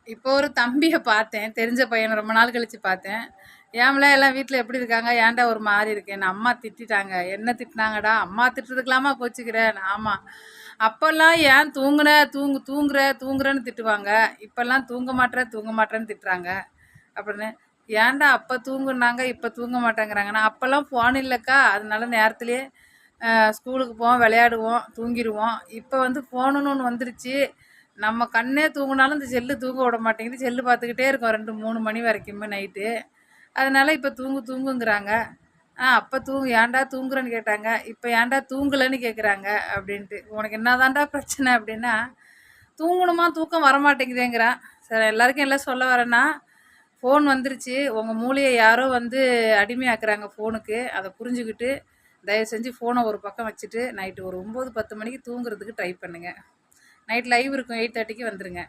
இப்போ ஒரு தம்பிய பார்த்தேன். தெரிஞ்ச பையன ரொம்ப நாள் கழிச்சு பார்த்தேன். "ஏம்ல எல்லாம் வீட்ல எப்படி இருக்காங்க? ஏன்டா ஒரு மாரி இருக்கேன்னு?" "அம்மா திட்டிட்டாங்க." "என்ன திட்டுனாங்கடா?" "அம்மா திட்டுறதுக்கெல்லாமா கோச்சுக்கிற?" "ஆமா." "அப்பல்லாம் ஏன் தூங்குறன்னு திட்டுவாங்க. இப்பல்லாம் தூங்க மாட்ற, தூங்க மாட்றன்னு திட்டுறாங்க." அப்படின்னு. "ஏன்டா அப்ப தூங்குனாங்க, இப்ப தூங்க மாட்டேங்கிறாங்கன்னா?" "அப்பல்லாம் ஃபோன் இல்லக்கா. அதனால நேரத்திலேயே ஸ்கூலுக்கு போவோம், விளையாடுவோம், தூங்கிருவோம். இப்ப வந்து ஃபோனுன்னு ஒண்ணு வந்துருச்சு. நம்ம கண்ணே தூங்குனாலும் இந்த செல்லு தூங்க விட மாட்டேங்குது. செல்லு பார்த்துக்கிட்டே இருக்கோம் 2, 3 மணி வரைக்குமே நைட்டு. அதனால இப்ப தூங்குங்கிறாங்க. அப்ப ஏன்டா தூங்குறன்னு கேட்டாங்க. இப்ப ஏன்டா தூங்கலன்னு கேட்குறாங்க அப்படின்ட்டு. "உனக்கு என்னதான்டா பிரச்சனை?" அப்படின்னா, "தூங்கணுமா, தூக்கம் வரமாட்டேங்குதேங்கிறான்." சரி எல்லாருக்கும் என்ன சொல்ல வரேன்னா, ஃபோன் வந்துருச்சு. உங்க மூளைய யாரோ வந்து அடிமையாக்குறாங்க ஃபோனுக்கு. அத புரிஞ்சுகிட்டு, தயவு செஞ்சு ஃபோன ஒரு பக்கம் வச்சுட்டு, நைட்டு ஒரு 9, 10 மணிக்கு தூங்குறதுக்கு ட்ரை பண்ணுங்க. நைட் லைவ் இருக்கும் 8:30க்கு வந்துருங்க.